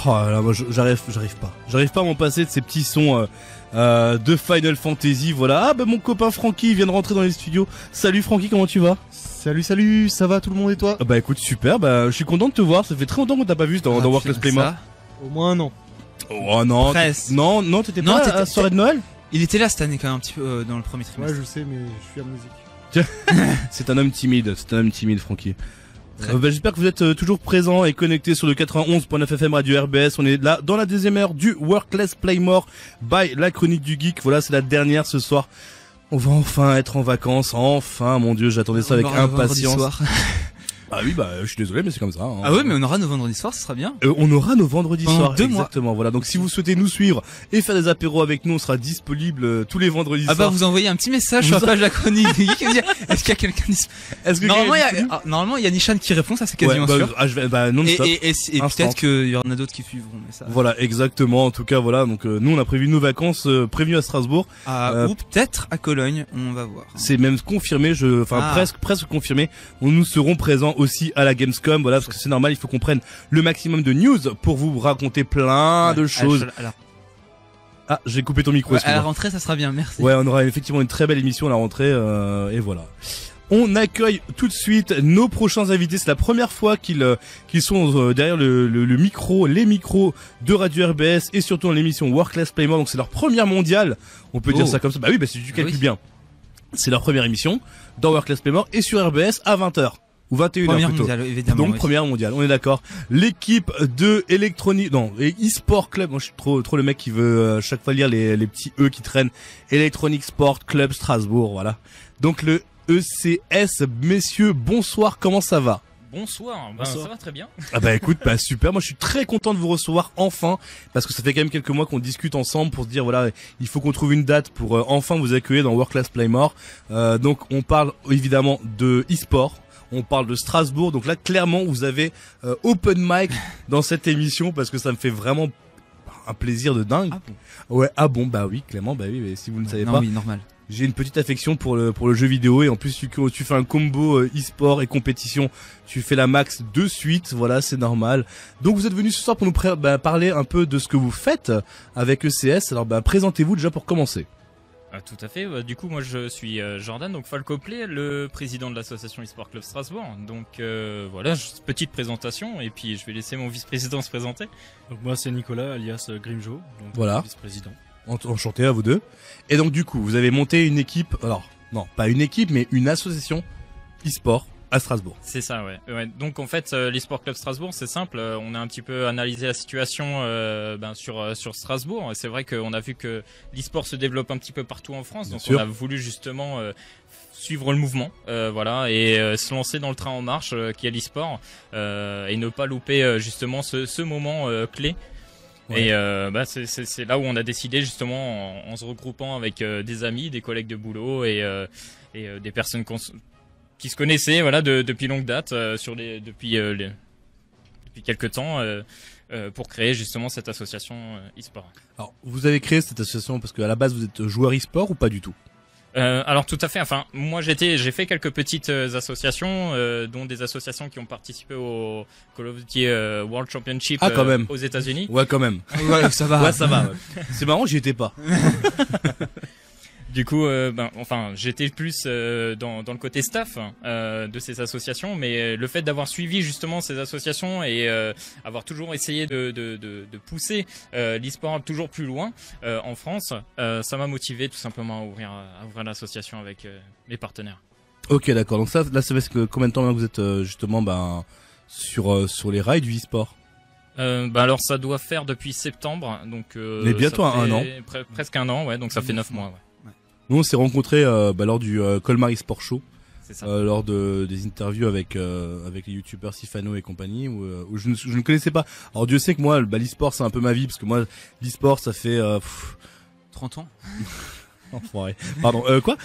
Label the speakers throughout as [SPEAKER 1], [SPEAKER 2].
[SPEAKER 1] Oh là, moi j'arrive pas à m'en passer de ces petits sons de Final Fantasy. Voilà. Ah bah mon copain Francky vient de rentrer dans les studios. Salut Francky, comment tu vas?
[SPEAKER 2] Salut, ça va tout le monde et toi?
[SPEAKER 1] Bah écoute, super, bah je suis content de te voir, ça fait très longtemps qu'on t'a pas vu dans Workless Playmore.
[SPEAKER 2] Au moins un an.
[SPEAKER 1] Oh non,
[SPEAKER 3] Presque.
[SPEAKER 1] non, t'étais pas à la soirée de Noël?
[SPEAKER 3] Il était là cette année quand même un petit peu dans le premier trimestre.
[SPEAKER 2] Ouais, je sais, mais je suis amnésique.
[SPEAKER 1] C'est un homme timide, Francky. J'espère que vous êtes toujours présents et connectés sur le 91.9 FM Radio RBS. On est là dans la deuxième heure du Workless Playmore by la chronique du geek. Voilà, c'est la dernière ce soir. On va enfin être en vacances, enfin, mon Dieu, j'attendais ça avec impatience. Ah oui, bah je suis désolé, mais c'est comme ça. Hein.
[SPEAKER 3] Ah oui, mais on aura nos vendredis soirs, ce sera bien.
[SPEAKER 1] On aura nos vendredis soirs,
[SPEAKER 3] 2 mois.
[SPEAKER 1] exactement. Voilà, donc si vous souhaitez nous suivre et faire des apéros avec nous, on sera disponible tous les vendredis soirs.
[SPEAKER 3] Ah bah vous envoyez un petit message sur la page de la chronique du geek et vous dire est-ce qu'il y a quelqu'un normalement il y a Nishan qui répond, ça c'est quasiment sûr.
[SPEAKER 1] Non-stop.
[SPEAKER 3] Et peut-être qu'il y en a d'autres qui suivront, mais ça.
[SPEAKER 1] Voilà, exactement. En tout cas, voilà. Donc nous, on a prévu nos vacances prévues à Strasbourg.
[SPEAKER 3] Ou peut-être à Cologne, on va voir.
[SPEAKER 1] C'est même confirmé. Presque confirmé. Nous serons présents aussi à la Gamescom. Voilà, parce que c'est normal. Il faut qu'on prenne le maximum de news pour vous raconter plein de choses. Ah, j'ai coupé ton micro.
[SPEAKER 3] À la rentrée, ça sera bien. Merci.
[SPEAKER 1] Ouais, on aura effectivement une très belle émission à la rentrée. Et voilà. On accueille tout de suite nos prochains invités. C'est la première fois qu'ils sont derrière les micros de Radio RBS et surtout dans l'émission Workless Playmore. Donc c'est leur première mondiale. On peut dire ça comme ça. Bah oui, bah si tu calcules bien. C'est leur première émission dans Workless Playmore et sur RBS à 20h. Ou 21h
[SPEAKER 3] première
[SPEAKER 1] plutôt.
[SPEAKER 3] Mondiale, évidemment.
[SPEAKER 1] Donc première mondiale, on est d'accord. L'équipe de eSport Club. Moi je suis trop le mec qui veut chaque fois lire les petits E qui traînent. Electronic Sport Club Strasbourg, voilà. Donc le ECS, messieurs, bonsoir, comment ça va?
[SPEAKER 4] Bonsoir, ça va très bien.
[SPEAKER 1] Ah bah écoute, bah super, moi je suis très content de vous recevoir enfin, parce que ça fait quand même quelques mois qu'on discute ensemble pour se dire voilà, il faut qu'on trouve une date pour enfin vous accueillir dans Workless Playmore. Donc on parle évidemment de e-sport. On parle de Strasbourg, donc là clairement vous avez open mic dans cette émission parce que ça me fait vraiment un plaisir de dingue.
[SPEAKER 3] Ah bon?
[SPEAKER 1] Ouais, ah bon, bah oui, Clément, bah oui, mais si vous ne savez
[SPEAKER 3] non,
[SPEAKER 1] pas.
[SPEAKER 3] Oui, normal.
[SPEAKER 1] J'ai une petite affection pour le jeu vidéo et en plus tu fais un combo e-sport et compétition, tu fais la max de suite, voilà, c'est normal. Donc vous êtes venu ce soir pour nous parler un peu de ce que vous faites avec ECS. Alors présentez-vous déjà pour commencer.
[SPEAKER 4] Ah, tout à fait. Du coup, moi, je suis Jordan, donc Falcoplay, le président de l'association eSport Club Strasbourg. Donc voilà, petite présentation, et puis je vais laisser mon vice-président se présenter.
[SPEAKER 5] Donc moi, c'est Nicolas, alias Grimjo, donc
[SPEAKER 1] voilà,
[SPEAKER 5] vice-président.
[SPEAKER 1] Enchanté à vous deux. Et donc du coup, vous avez monté une équipe, alors non, pas une équipe, mais une association e-sport à Strasbourg.
[SPEAKER 4] C'est ça, ouais. Donc en fait, l'eSport Club Strasbourg, c'est simple. On a un petit peu analysé la situation sur Strasbourg. C'est vrai qu'on a vu que l'e-sport se développe un petit peu partout en France. Donc on a voulu justement suivre le mouvement, voilà, et se lancer dans le train en marche qui est l'e-sport, et ne pas louper justement ce moment clé. Ouais. Et c'est là où on a décidé justement en se regroupant avec des amis, des collègues de boulot et des personnes qui se connaissaient, voilà, depuis longue date, depuis quelques temps, pour créer justement cette association e-sport.
[SPEAKER 1] Alors, vous avez créé cette association parce qu'à la base vous êtes joueur e-sport ou pas du tout?
[SPEAKER 4] Alors tout à fait. Enfin, moi j'ai fait quelques petites associations, dont des associations qui ont participé au Call of Duty World Championship aux États-Unis.
[SPEAKER 1] Ouais, quand même.
[SPEAKER 3] Ouais, ça va.
[SPEAKER 1] Ouais, ça va. Ouais. C'est marrant, j'y étais pas.
[SPEAKER 4] Du coup, j'étais plus dans le côté staff de ces associations, mais le fait d'avoir suivi justement ces associations et avoir toujours essayé de pousser l'e-sport toujours plus loin en France, ça m'a motivé tout simplement à ouvrir l'association avec mes partenaires.
[SPEAKER 1] Ok, d'accord. Donc ça fait combien de temps que vous êtes justement sur les rails du e-sport?
[SPEAKER 4] Alors ça doit faire depuis septembre, donc
[SPEAKER 1] mais bientôt un an.
[SPEAKER 4] Presque un an, ouais. Donc ça fait 9 mois. Ouais.
[SPEAKER 1] Nous on s'est rencontrés lors du Colmar eSport Show, lors des interviews avec les youtubeurs Sifano et compagnie où je ne connaissais pas. Alors Dieu sait que moi l'e-sport c'est un peu ma vie parce que moi l'e-sport ça fait
[SPEAKER 3] 30 ans.
[SPEAKER 1] Enfoiré. Pardon, quoi?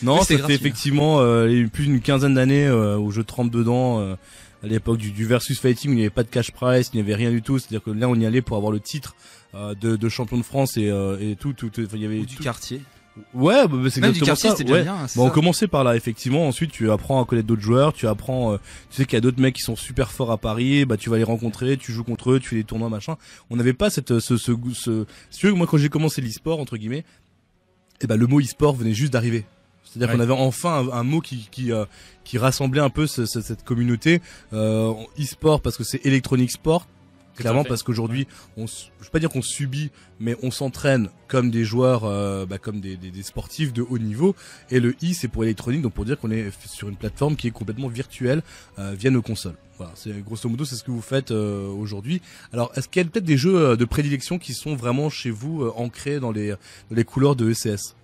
[SPEAKER 1] Non, ça fait effectivement plus d'une quinzaine d'années où je trempe dedans. À l'époque du versus fighting où il n'y avait pas de cash prize, il n'y avait rien du tout. C'est-à-dire que là on y allait pour avoir le titre de champion de France et tout. Il y avait
[SPEAKER 3] du quartier.
[SPEAKER 1] Ouais, bah, c'est
[SPEAKER 3] Même du
[SPEAKER 1] exactement
[SPEAKER 3] quartier,
[SPEAKER 1] ça.
[SPEAKER 3] c'était déjà
[SPEAKER 1] Ouais.
[SPEAKER 3] bien.
[SPEAKER 1] Bon, on commençait par là, effectivement. Ensuite, tu apprends à connaître d'autres joueurs. Tu apprends, tu sais qu'il y a d'autres mecs qui sont super forts à Paris. Bah, tu vas les rencontrer, tu joues contre eux, tu fais des tournois, machin. On n'avait pas si tu veux, moi, quand j'ai commencé l'e-sport, entre guillemets, et bah, le mot e-sport venait juste d'arriver. C'est-à-dire qu'on avait enfin un mot qui rassemblait un peu cette communauté, e-sport parce que c'est Electronic Sport. Clairement parce qu'aujourd'hui, je veux pas dire qu'on subit, mais on s'entraîne comme des joueurs, comme des sportifs de haut niveau. Et le i c'est pour électronique, donc pour dire qu'on est sur une plateforme qui est complètement virtuelle via nos consoles. Voilà, c'est grosso modo c'est ce que vous faites aujourd'hui. Alors, est-ce qu'il y a peut-être des jeux de prédilection qui sont vraiment chez vous ancrés dans les couleurs de ECS?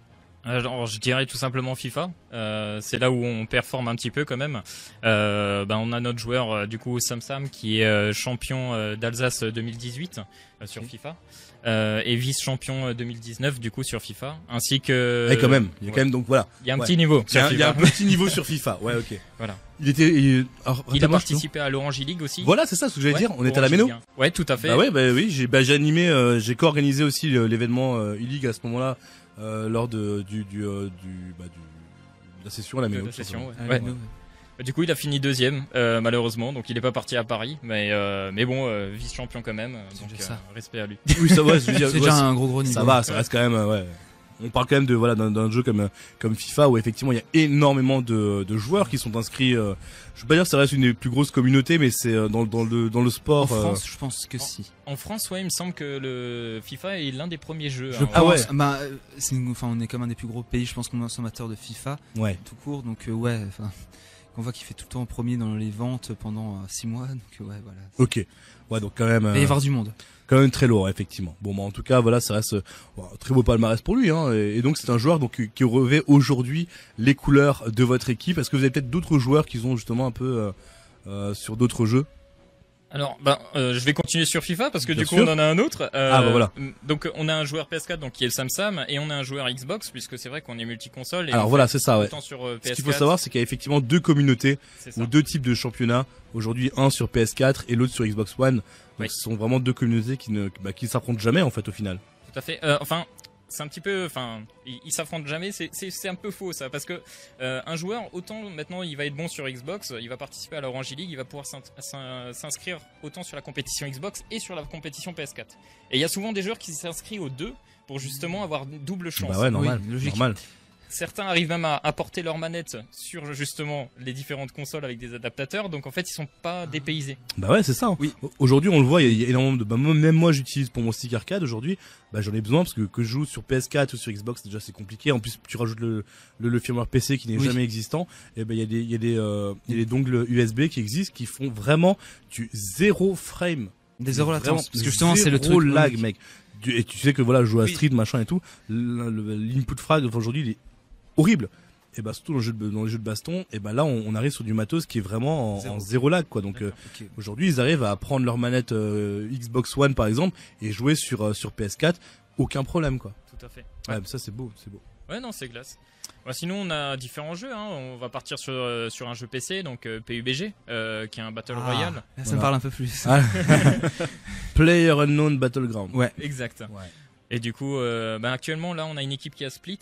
[SPEAKER 4] Alors, je dirais tout simplement FIFA. C'est là où on performe un petit peu quand même. On a notre joueur du coup Sam qui est champion d'Alsace 2018 sur FIFA et vice-champion 2019 du coup sur FIFA, ainsi que.
[SPEAKER 1] Et quand même, il y a quand même donc voilà.
[SPEAKER 4] Il y a un petit niveau.
[SPEAKER 1] Il y a un petit niveau sur FIFA. Ouais, ok.
[SPEAKER 4] Voilà.
[SPEAKER 1] Il
[SPEAKER 4] a participé à l'Orange League aussi.
[SPEAKER 1] Voilà, c'est ça ce que j'allais dire. On était à la Méno.
[SPEAKER 4] Ouais, tout à fait.
[SPEAKER 1] Bah oui, j'ai animé, j'ai co-organisé aussi l'événement e-League à ce moment-là. Lors de la session à la Méno.
[SPEAKER 4] Ouais. Du coup, il a fini deuxième, malheureusement, donc il est pas parti à Paris, mais bon, vice-champion quand même, donc respect à lui.
[SPEAKER 1] Oui, ça va, je veux dire,
[SPEAKER 3] c'est déjà un gros niveau.
[SPEAKER 1] Ça va, ça reste quand même, ouais. On parle quand même de d'un jeu comme FIFA où effectivement il y a énormément de joueurs qui sont inscrits. Je veux pas dire que ça reste une des plus grosses communautés, mais c'est dans le sport.
[SPEAKER 3] En France, je pense que si.
[SPEAKER 4] En France, ouais, il me semble que le FIFA est l'un des premiers jeux.
[SPEAKER 3] Ah ouais. Bah, on est comme un des plus gros pays, je pense, consommateurs de FIFA.
[SPEAKER 1] Ouais.
[SPEAKER 3] Tout court, donc ouais. Enfin, on voit qu'il fait tout le temps en premier dans les ventes pendant 6 mois, donc ouais, voilà.
[SPEAKER 1] Ok. Ouais, donc quand même.
[SPEAKER 3] Il va y avoir du monde.
[SPEAKER 1] Quand même très lourd, effectivement. Bon, bah, en tout cas, voilà, ça reste un très beau palmarès pour lui, hein. Et donc, c'est un joueur donc qui revêt aujourd'hui les couleurs de votre équipe. Est-ce que vous avez peut-être d'autres joueurs qui ont justement un peu sur d'autres jeux?
[SPEAKER 4] Alors, je vais continuer sur FIFA parce que du coup, on en a un autre.
[SPEAKER 1] Voilà.
[SPEAKER 4] Donc, on a un joueur PS4 donc qui est le Sam et on a un joueur Xbox puisque c'est vrai qu'on est multi-console.
[SPEAKER 1] Alors voilà, c'est ça, ouais.
[SPEAKER 4] Sur PS4.
[SPEAKER 1] Ce qu'il faut savoir, c'est qu'il y a effectivement deux communautés ou deux types de championnats. Aujourd'hui, un sur PS4 et l'autre sur Xbox One. Donc, ce sont vraiment deux communautés qui s'affrontent jamais en fait au final.
[SPEAKER 4] Tout à fait. C'est un petit peu, ils s'affrontent jamais. C'est un peu faux ça, parce que un joueur, autant maintenant il va être bon sur Xbox, il va participer à la Orange League, il va pouvoir s'inscrire autant sur la compétition Xbox et sur la compétition PS4. Et il y a souvent des joueurs qui s'inscrivent aux deux pour justement avoir une double chance.
[SPEAKER 1] Bah ouais, normal, normal.
[SPEAKER 4] Certains arrivent même à porter leur manette sur justement les différentes consoles avec des adaptateurs, donc en fait ils sont pas dépaysés.
[SPEAKER 1] Bah ouais, c'est ça. Oui. Aujourd'hui on le voit, il y a énormément de. Même moi j'utilise pour mon stick arcade aujourd'hui. J'en ai besoin parce que je joue sur PS4 ou sur Xbox déjà c'est compliqué. En plus tu rajoutes le firmware PC qui n'est jamais existant. Et il y a des dongles USB qui existent qui font vraiment du zéro frame.
[SPEAKER 3] Des zéro latence. Parce que justement c'est le truc
[SPEAKER 1] lag mec. Et tu sais que voilà je joue à Street machin et tout. L'input frag aujourd'hui il est horrible. Et surtout dans les jeux de baston, et là on arrive sur du matos qui est vraiment en zéro lag quoi. Donc aujourd'hui ils arrivent à prendre leur manette Xbox One par exemple et jouer sur PS4, aucun problème quoi.
[SPEAKER 4] Tout à fait.
[SPEAKER 1] Ouais, ça c'est beau.
[SPEAKER 4] Ouais non, c'est classe. Sinon on a différents jeux, hein. On va partir sur un jeu PC donc PUBG qui est un Battle Royale.
[SPEAKER 3] Ça me parle un peu plus.
[SPEAKER 1] Player Unknown Battleground.
[SPEAKER 3] Ouais.
[SPEAKER 4] Exact. Ouais. Et du coup, actuellement, là, on a une équipe qui a split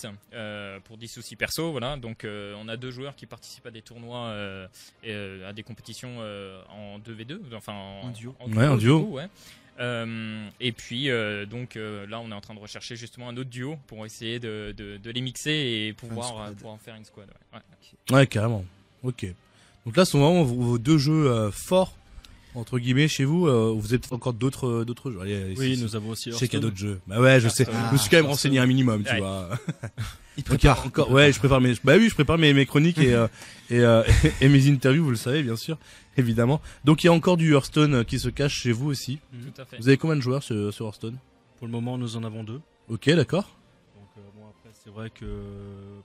[SPEAKER 4] pour des soucis perso, voilà. Donc, on a deux joueurs qui participent à des tournois à des compétitions en 2v2, enfin
[SPEAKER 3] en duo.
[SPEAKER 1] En duo.
[SPEAKER 4] Coup, ouais. Et puis, donc, là, on est en train de rechercher justement un autre duo pour essayer de les mixer et pouvoir en faire une squad.
[SPEAKER 1] Ouais, carrément. Ok. Donc là, ce sont vraiment vos deux jeux forts. Entre guillemets, chez vous, vous avez peut-être encore d'autres jeux. Allez,
[SPEAKER 5] oui, nous avons aussi.
[SPEAKER 1] Je sais qu'il y a d'autres jeux. Bah ouais, je sais. Je me suis quand même renseigné un minimum, tu vois.
[SPEAKER 3] Il prépare
[SPEAKER 1] encore. Ouais, je prépare mes chroniques et mes interviews, vous le savez, bien sûr, évidemment. Donc il y a encore du Hearthstone qui se cache chez vous aussi.
[SPEAKER 4] Tout à fait.
[SPEAKER 1] Vous avez combien de joueurs sur Hearthstone?
[SPEAKER 5] Pour le moment, nous en avons 2.
[SPEAKER 1] Ok, d'accord.
[SPEAKER 5] Après, c'est vrai que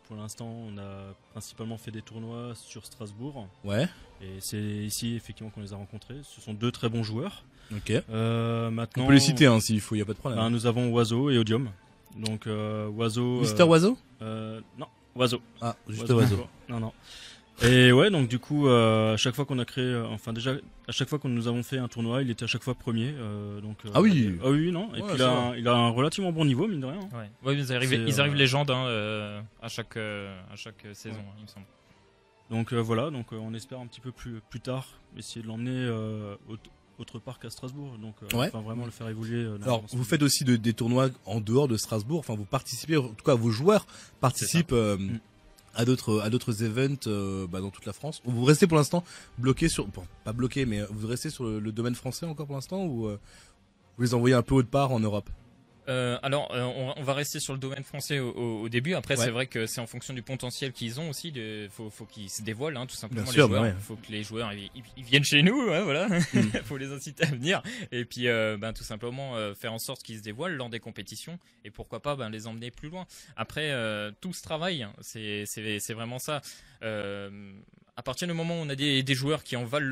[SPEAKER 5] pour l'instant, on a principalement fait des tournois sur Strasbourg.
[SPEAKER 1] Ouais.
[SPEAKER 5] Et c'est ici, effectivement, qu'on les a rencontrés. Ce sont deux très bons joueurs.
[SPEAKER 1] Ok.
[SPEAKER 5] Maintenant,
[SPEAKER 1] on peut les citer, hein, s'il faut, il n'y a pas de problème.
[SPEAKER 5] Nous avons Oiseau et Odium. Donc, Oiseau.
[SPEAKER 1] Mister Oiseau?
[SPEAKER 5] Non, Oiseau.
[SPEAKER 1] Ah, juste Oiseau.
[SPEAKER 5] Non. Et ouais, donc du coup, à chaque fois qu'on a créé, enfin déjà, à chaque fois que nous avons fait un tournoi, il était à chaque fois premier. Donc,
[SPEAKER 1] ah oui.
[SPEAKER 5] Ah oui, non. Et puis il a un relativement bon niveau, mine de rien.
[SPEAKER 4] Ouais, ils arrivent légendes à chaque saison, il me semble.
[SPEAKER 5] Donc voilà, donc on espère un petit peu plus tard essayer de l'emmener autre part qu'à Strasbourg, donc enfin, vraiment le faire évoluer.
[SPEAKER 1] Alors vous faites aussi des tournois en dehors de Strasbourg, enfin vous participez, en tout cas vos joueurs participent à d'autres events dans toute la France. Vous restez pour l'instant bloqué sur, bon, pas bloqué, mais vous restez sur le domaine français encore pour l'instant, ou vous les envoyez un peu autre part en Europe?
[SPEAKER 4] Alors, on va rester sur le domaine français au début. Après, c'est vrai que c'est en fonction du potentiel qu'ils ont aussi. Faut qu'ils se dévoilent, tout simplement. Bien sûr, les joueurs. Faut que les joueurs ils viennent chez nous, voilà. Faut les inciter à venir. Et puis, tout simplement faire en sorte qu'ils se dévoilent lors des compétitions. Et pourquoi pas, les emmener plus loin. Après, tout ce travail, c'est vraiment ça. À partir du moment où on a des joueurs qui valent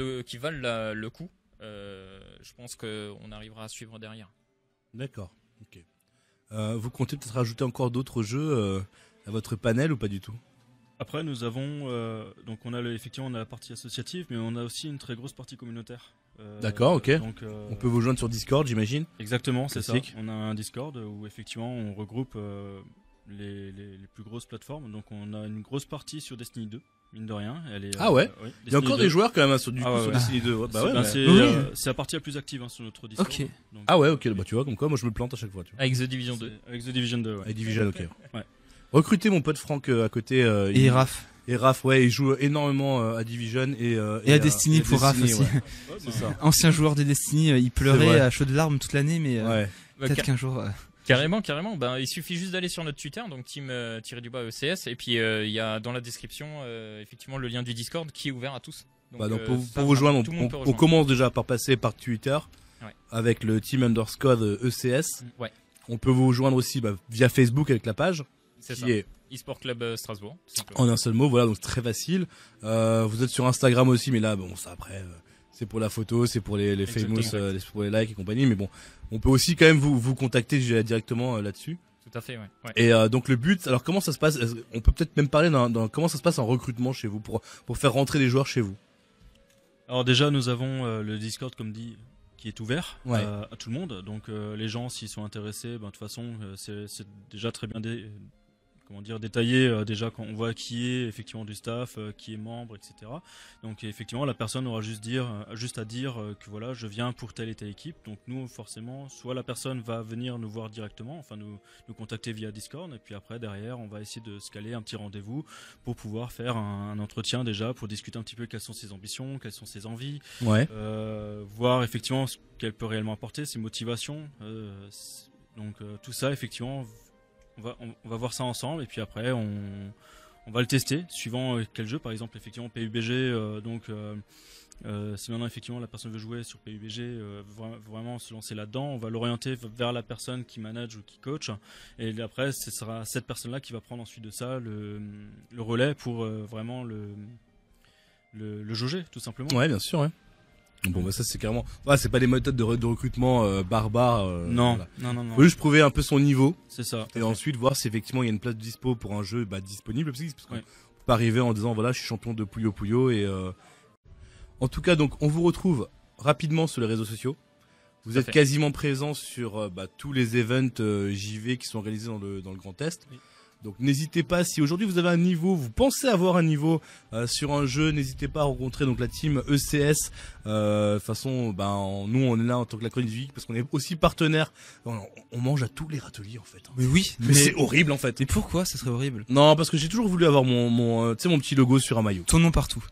[SPEAKER 4] le coup, je pense qu'on arrivera à suivre derrière.
[SPEAKER 1] D'accord. Ok. Vous comptez peut-être rajouter encore d'autres jeux à votre panel ou pas du tout?
[SPEAKER 5] Après, nous avons donc effectivement on a la partie associative, mais on a aussi une très grosse partie communautaire.
[SPEAKER 1] D'accord, ok. Donc, on peut vous joindre sur Discord, j'imagine.
[SPEAKER 5] Exactement, c'est ça. On a un Discord où effectivement on regroupe les plus grosses plateformes. Donc on a une grosse partie sur Destiny 2. Mine de rien, elle est.
[SPEAKER 1] Ah ouais. Oui, il y a encore 2. Des joueurs quand même sur Destiny 2.
[SPEAKER 5] C'est la partie la plus active sur notre Discord.
[SPEAKER 1] Ok. Donc, ah ouais, ok. Bah tu vois, comme quoi, moi je me plante à chaque fois. Tu vois.
[SPEAKER 4] Avec The Division 2.
[SPEAKER 5] Avec The Division 2. Ouais.
[SPEAKER 1] Avec Division, ok. Ouais. Recrutez mon pote Franck à côté.
[SPEAKER 3] Et Raph.
[SPEAKER 1] Et Raph, ouais, il joue énormément à Division et
[SPEAKER 3] à Destiny pour Raph aussi.
[SPEAKER 1] Ouais. C'est ça.
[SPEAKER 3] Ancien joueur de Destiny, il pleurait à chaudes larmes toute l'année, mais peut-être qu'un jour.
[SPEAKER 4] Carrément. Il suffit juste d'aller sur notre Twitter, donc team-ECS, et puis il y a dans la description effectivement le lien du Discord qui est ouvert à tous.
[SPEAKER 1] Donc, pour vous joindre, on commence déjà par passer par Twitter avec le team_ECS.
[SPEAKER 4] Ouais.
[SPEAKER 1] On peut vous joindre aussi via Facebook avec la page.
[SPEAKER 4] C'est ça. eSport Club Strasbourg.
[SPEAKER 1] En un seul mot, voilà, donc très facile. Vous êtes sur Instagram aussi, mais là, bon, ça après. C'est pour la photo, c'est pour les famous, pour les likes et compagnie, mais bon, on peut aussi quand même vous contacter directement là-dessus.
[SPEAKER 4] Tout à fait, ouais.
[SPEAKER 1] Et donc le but, alors comment ça se passe? On peut peut-être même parler comment ça se passe en recrutement chez vous pour faire rentrer les joueurs chez vous.
[SPEAKER 5] Alors déjà, nous avons le Discord, comme dit, qui est ouvert à tout le monde. Donc les gens, s'ils sont intéressés, de toute façon, c'est déjà très bien détaillé déjà quand on voit qui est effectivement du staff, qui est membre, etc. Donc effectivement la personne aura juste à dire que voilà, je viens pour telle et telle équipe. Donc nous forcément, soit la personne va venir nous voir directement, enfin nous contacter via Discord, et puis après derrière on va essayer de se caler un petit rendez-vous pour pouvoir faire un entretien déjà pour discuter un petit peu quelles sont ses ambitions, quelles sont ses envies, voir effectivement ce qu'elle peut réellement apporter, ses motivations. Donc tout ça effectivement. On va voir ça ensemble et puis après on va le tester suivant quel jeu, par exemple effectivement PUBG, si maintenant effectivement la personne veut jouer sur PUBG, vraiment se lancer là-dedans, on va l'orienter vers la personne qui manage ou qui coach, et après ce sera cette personne-là qui va prendre ensuite de ça le relais pour vraiment le jauger tout simplement.
[SPEAKER 1] Ouais, bien sûr, ouais. Bon, ça c'est carrément, c'est pas des méthodes de recrutement barbares.
[SPEAKER 5] Non.
[SPEAKER 1] Faut juste prouver un peu son niveau.
[SPEAKER 5] C'est ça.
[SPEAKER 1] Et ensuite voir si effectivement il y a une place dispo pour un jeu disponible, parce qu'on peut pas arriver en disant voilà, je suis champion de Puyo Puyo et en tout cas, donc on vous retrouve rapidement sur les réseaux sociaux. Vous êtes quasiment présent sur tous les events JV qui sont réalisés dans le Grand Est. Oui. Donc n'hésitez pas, si aujourd'hui vous avez un niveau, vous pensez avoir un niveau sur un jeu, n'hésitez pas à rencontrer donc la team ECS. De toute façon, nous on est là en tant que la chronique du geek parce qu'on est aussi partenaire. On mange à tous les râteliers en fait.
[SPEAKER 3] Mais oui,
[SPEAKER 1] mais c'est horrible en fait.
[SPEAKER 3] Et pourquoi ça serait horrible?
[SPEAKER 1] Non, parce que j'ai toujours voulu avoir mon petit logo sur un maillot.
[SPEAKER 3] Ton nom partout.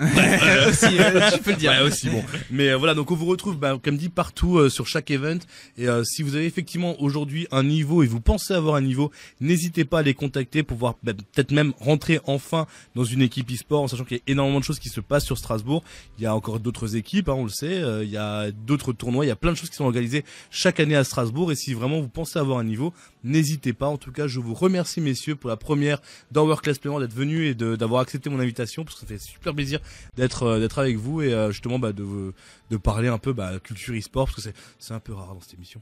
[SPEAKER 1] Aussi, tu peux le dire. Ouais, aussi, bon. Mais voilà, donc on vous retrouve, comme dit, partout sur chaque event. Et si vous avez effectivement aujourd'hui un niveau et vous pensez avoir un niveau, n'hésitez pas à les contacter pour pouvoir peut-être même rentrer enfin dans une équipe e-sport, en sachant qu'il y a énormément de choses qui se passent sur Strasbourg. Il y a encore d'autres équipes, on le sait. Il y a d'autres tournois, il y a plein de choses qui sont organisées chaque année à Strasbourg. Et si vraiment vous pensez avoir un niveau, n'hésitez pas. En tout cas, je vous remercie messieurs pour la première dans World Class Playmer d'être venus et d'avoir accepté mon invitation parce que ça fait super plaisir d'être avec vous et justement de parler un peu culture e-sport parce que c'est un peu rare dans cette émission.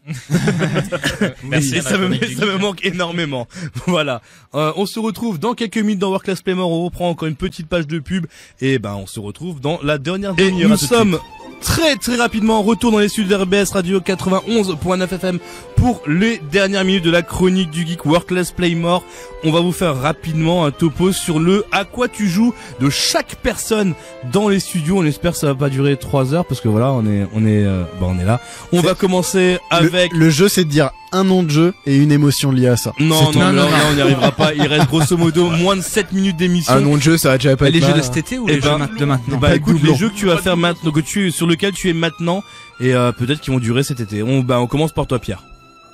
[SPEAKER 4] Merci.
[SPEAKER 1] Ça me manque énormément. Voilà. On se retrouve dans quelques minutes dans World Class Playmer. On reprend encore une petite page de pub et on se retrouve dans la dernière demi-heure. Nous sommes très très rapidement en retour dans les studios d'RBS Radio 91.9 FM pour les dernières minutes de la chronique du geek World Class Playmore. On va vous faire rapidement un topo sur le à quoi tu joues de chaque personne dans les studios. On espère que ça va pas durer 3 heures parce que voilà, on est là. On va commencer avec
[SPEAKER 2] le jeu, c'est de dire un nom de jeu et une émotion liée à ça.
[SPEAKER 1] Non, on n'y arrivera pas. Il reste grosso modo moins de 7 minutes d'émission.
[SPEAKER 2] Un nom de jeu, ça va déjà pas être
[SPEAKER 3] les
[SPEAKER 2] mal.
[SPEAKER 3] jeux de cet été ou les jeux de maintenant?
[SPEAKER 1] Écoute, les jeux que tu vas faire maintenant, sur lequel tu es maintenant et peut-être qu'ils vont durer cet été. On commence par toi, Pierre.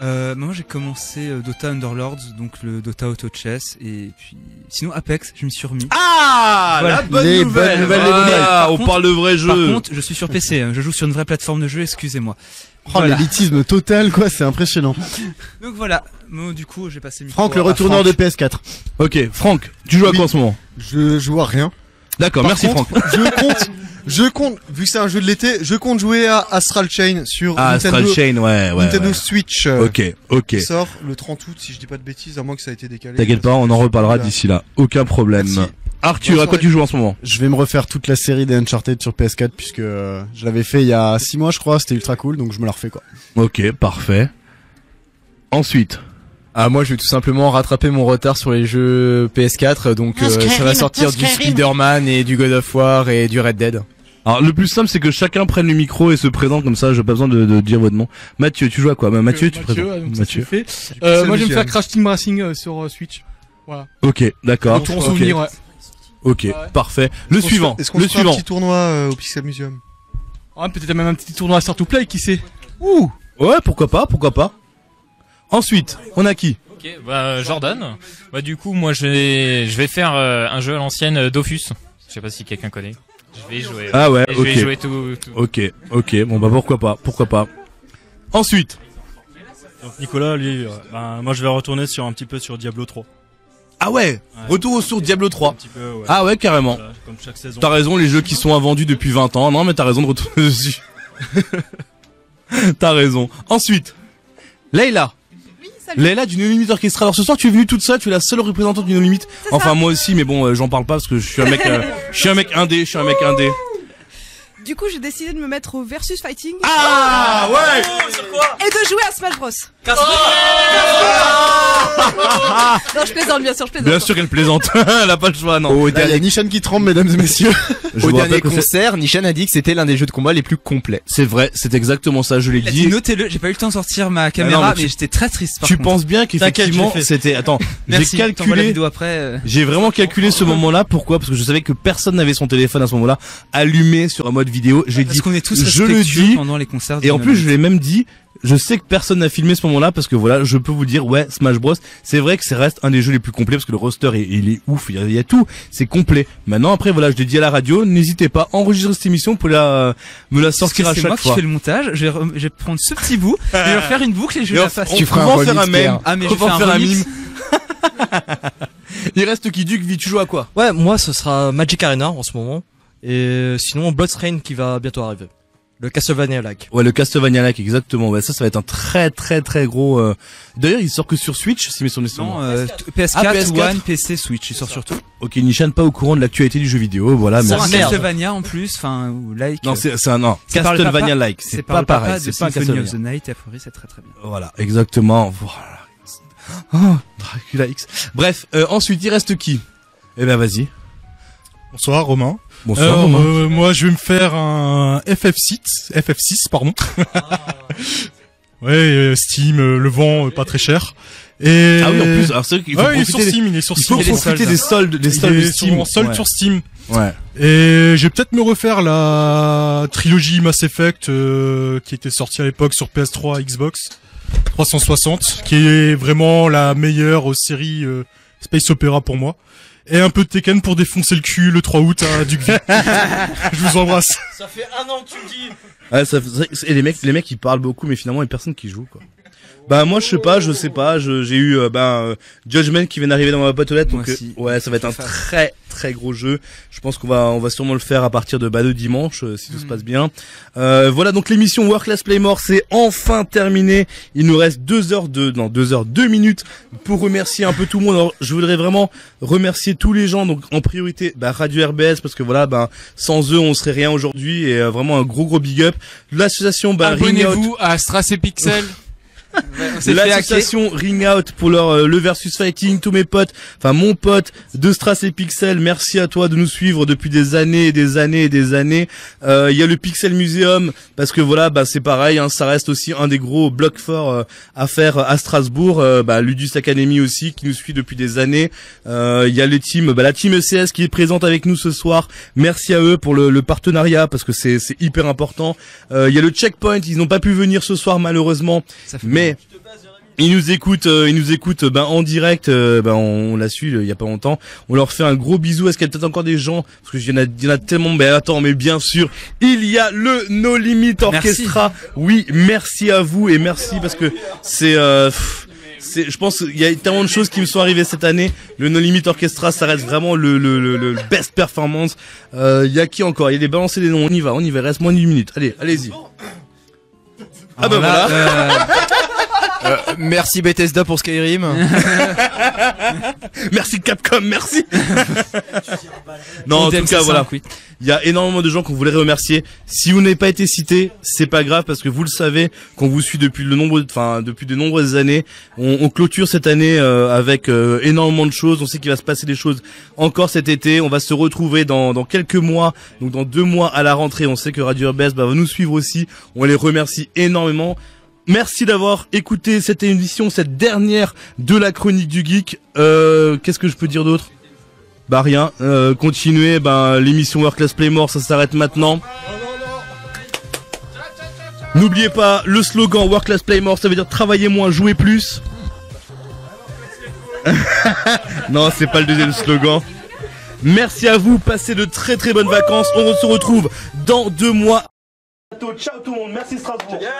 [SPEAKER 3] Moi j'ai commencé Dota Underlords, donc le Dota Auto Chess, et puis sinon Apex, je m'y suis remis.
[SPEAKER 1] Ah,
[SPEAKER 3] voilà.
[SPEAKER 1] La bonne nouvelle. On parle de vrai jeu.
[SPEAKER 3] Par contre, je suis sur PC, je joue sur une vraie plateforme de jeu, excusez-moi.
[SPEAKER 2] Voilà. L'élitisme total, quoi, c'est impressionnant.
[SPEAKER 3] Donc voilà, moi, du coup j'ai passé
[SPEAKER 2] Franck, le retourneur de PS4.
[SPEAKER 1] Ok, Franck, tu joues à quoi en ce moment?
[SPEAKER 2] Je joue à rien.
[SPEAKER 1] D'accord, merci Franck.
[SPEAKER 2] Je compte, vu que c'est un jeu de l'été, je compte jouer à Astral Chain sur
[SPEAKER 1] Astral Chain,
[SPEAKER 2] Nintendo Switch.
[SPEAKER 1] Ok.
[SPEAKER 2] Qui sort le 30 août, si je dis pas de bêtises, à moins que ça a été décalé.
[SPEAKER 1] T'inquiète pas, on en reparlera d'ici là. Aucun problème.
[SPEAKER 2] Merci.
[SPEAKER 1] Arthur, à quoi tu joues en ce moment?
[SPEAKER 2] Je vais me refaire toute la série des Uncharted sur PS4 puisque je l'avais fait il y a 6 mois, je crois, c'était ultra cool, donc je me la refais, quoi.
[SPEAKER 1] Ok, parfait. Ensuite.
[SPEAKER 6] Moi je vais tout simplement rattraper mon retard sur les jeux PS4, donc ça va sortir du Spider-Man et du God of War et du Red Dead.
[SPEAKER 1] Alors le plus simple c'est que chacun prenne le micro et se présente comme ça, j'ai pas besoin de dire votre nom. Mathieu, tu joues à quoi? Mathieu, tu présentes.
[SPEAKER 7] Mathieu. Moi je vais me faire Crash Team Racing sur Switch. Voilà.
[SPEAKER 1] Ok, d'accord.
[SPEAKER 7] Retour en souvenir, ouais.
[SPEAKER 1] Ok, parfait. Le suivant.
[SPEAKER 2] Est-ce qu'on se fait un petit tournoi au Pixel Museum?
[SPEAKER 7] Ah, peut-être même un petit tournoi à Start to Play, qui sait?
[SPEAKER 1] Ouh. Ouais, pourquoi pas. Ensuite, on a qui?
[SPEAKER 4] Ok, Jordan. Du coup, moi je vais faire un jeu à l'ancienne Dofus. Je sais pas si quelqu'un connaît. Je vais y jouer.
[SPEAKER 1] Ah ouais,
[SPEAKER 4] et
[SPEAKER 1] ok.
[SPEAKER 4] Je vais y jouer tout.
[SPEAKER 1] Ok. Bon pourquoi pas. Ensuite.
[SPEAKER 5] Donc Nicolas, lui, moi je vais retourner sur un petit peu sur Diablo 3.
[SPEAKER 1] Ah ouais. Retour sur Diablo 3.
[SPEAKER 5] Un petit peu, ouais.
[SPEAKER 1] Ah ouais, carrément.
[SPEAKER 5] Voilà, comme chaque saison.
[SPEAKER 1] T'as raison, les jeux qui sont invendus depuis 20 ans. Non mais t'as raison de retourner dessus. T'as raison. Ensuite, Leïla. Leïla du No Limit Orchestra. Alors ce soir tu es venue toute seule, tu es la seule représentante du No Limit. Enfin moi aussi, mais bon j'en parle pas parce que je suis un mec indé.
[SPEAKER 8] Du coup j'ai décidé de me mettre au versus fighting.
[SPEAKER 1] Ah ouais.
[SPEAKER 8] Et de jouer à Smash Bros. Non je plaisante, bien sûr je plaisante.
[SPEAKER 1] Bien sûr qu'elle plaisante. Elle a pas le choix, non.
[SPEAKER 2] Il y a Nishan qui tremble, mesdames et messieurs.
[SPEAKER 6] Au dernier concert, Nishan a dit que c'était l'un des jeux de combat les plus complets.
[SPEAKER 1] C'est vrai, c'est exactement ça, je l'ai dit.
[SPEAKER 3] Notez-le, j'ai pas eu le temps de sortir ma caméra, mais j'étais très triste par
[SPEAKER 1] Tu
[SPEAKER 3] contre.
[SPEAKER 1] penses bien qu'effectivement c'était... Attends, j'ai calculé...
[SPEAKER 3] la vidéo après.
[SPEAKER 1] J'ai vraiment calculé ce moment-là, pourquoi? Parce que je savais que personne n'avait son téléphone à ce moment-là allumé sur un mode vidéo. J'ai dit,
[SPEAKER 3] parce qu'on est tous
[SPEAKER 1] je le dis
[SPEAKER 3] pendant les concerts.
[SPEAKER 1] Et en plus je l'ai même dit, je sais que personne n'a filmé ce moment-là parce que voilà, je peux vous dire, ouais, Smash Bros, c'est vrai que ça reste un des jeux les plus complets parce que le roster il est ouf, il y a tout, c'est complet. Maintenant après voilà, je l'ai dit à la radio, n'hésitez pas à enregistrer cette émission pour me la sortir à chaque fois.
[SPEAKER 3] C'est moi qui fais le montage, je vais prendre ce petit bout, et je vais faire une boucle et je vais la faire.
[SPEAKER 1] Tu feras un mème.
[SPEAKER 3] Ah mais je vais faire un mime.
[SPEAKER 1] Il reste qui, Duc, tu joues à quoi?
[SPEAKER 9] Ouais, moi ce sera Magic Arena en ce moment. Et sinon Bloodstained qui va bientôt arriver. Le Castlevania-like.
[SPEAKER 1] Ouais, le Castlevania-like, exactement. Ouais, ça va être un très gros. D'ailleurs, il sort que sur Switch, si mes souvenirs sont.
[SPEAKER 3] Non, PS4, One, PC, Switch, il sort surtout.
[SPEAKER 1] Ok, Nishan pas au courant de l'actualité du jeu vidéo, voilà.
[SPEAKER 3] C'est un Castlevania en plus, enfin, like.
[SPEAKER 1] Non, c'est un Castlevania-like. C'est pas pareil. C'est pas un
[SPEAKER 3] Castlevania. Symphony of the Night, a priori, c'est très bien.
[SPEAKER 1] Voilà, exactement. Voilà. Oh, Dracula X. Bref, ensuite, il reste qui? Eh ben, vas-y.
[SPEAKER 7] Bonsoir, Romain.
[SPEAKER 1] Bonsoir, Romain.
[SPEAKER 7] Moi, je vais me faire un FF6, pardon. Ouais, Steam, le vent, pas très cher. Et...
[SPEAKER 1] Ah oui, en plus, alors c'est vrai qu'il faut profiter
[SPEAKER 7] il est sur Steam.
[SPEAKER 1] Il faut profiter des soldes de Steam.
[SPEAKER 7] En solde sur Steam.
[SPEAKER 1] Ouais.
[SPEAKER 7] Et je vais peut-être me refaire la trilogie Mass Effect, qui était sortie à l'époque sur PS3, Xbox 360, qui est vraiment la meilleure série Space Opera pour moi. Et un peu de Tekken pour défoncer le cul le 3 août à Ducville. Je vous embrasse.
[SPEAKER 9] Ça fait 1 an que tu me dis.
[SPEAKER 1] Ouais, et les mecs ils parlent beaucoup mais finalement il y a personne qui joue quoi. Bah moi je sais pas, j'ai eu Judgment qui vient d'arriver dans ma boîte aux lettres, donc ouais, ça va être un très gros jeu. Je pense qu'on va sûrement le faire à partir de dimanche si tout se passe bien. Voilà, donc l'émission Work Class Play More c'est enfin terminé. Il nous reste 2 minutes pour remercier un peu tout le monde. Alors, je voudrais vraiment remercier tous les gens, donc en priorité Radio RBS, parce que voilà, sans eux on serait rien aujourd'hui, et vraiment un gros big up. L'association
[SPEAKER 10] abonnez-vous à Strass et Pixel.
[SPEAKER 1] L'association Ring Out pour leur le versus fighting, tous mes potes, enfin mon pote de Strass et Pixel, merci à toi de nous suivre depuis des années et des années et des années. Il y a le Pixel Museum, parce que voilà, c'est pareil, hein, ça reste aussi un des gros blocs forts à faire à Strasbourg. Ludus Academy aussi qui nous suit depuis des années. Il y a les teams, la team ECS qui est présente avec nous ce soir. Merci à eux pour le partenariat, parce que c'est hyper important. Il y a le Checkpoint, ils n'ont pas pu venir ce soir malheureusement, mais ils nous écoutent en direct, on l'a su il y a pas longtemps. On leur fait un gros bisou. Est-ce qu'il y a peut-être encore des gens, parce que il y en a tellement. Mais bien sûr, il y a le No Limit Orchestra. Merci. Oui, merci à vous, et merci parce que je pense qu'il y a tellement de choses qui me sont arrivées cette année. Le No Limit Orchestra, ça reste vraiment le best performance. Il y a qui encore? Il y a des balancer des noms. On y va. Il reste moins d'une minute. Allez-y.
[SPEAKER 6] Voilà. Merci Bethesda pour Skyrim.
[SPEAKER 1] Merci Capcom, merci. Non, en tout cas, voilà. Il y a énormément de gens qu'on voulait remercier. Si vous n'avez pas été cité, c'est pas grave, parce que vous le savez, qu'on vous suit depuis de nombreuses années. On clôture cette année avec énormément de choses. On sait qu'il va se passer des choses encore cet été. On va se retrouver dans quelques mois, donc dans 2 mois à la rentrée. On sait que Radio RBS va nous suivre aussi. On les remercie énormément. Merci d'avoir écouté cette émission, cette dernière de la chronique du geek. Qu'est-ce que je peux dire d'autre? Rien. Continuez. L'émission Work Class Play More, ça s'arrête maintenant. N'oubliez pas le slogan Work Class Play More, ça veut dire travailler moins, jouer plus. Non, c'est pas le deuxième slogan. Merci à vous. Passez de très bonnes vacances. On se retrouve dans 2 mois. Ciao tout le monde. Merci Strasbourg. Yeah.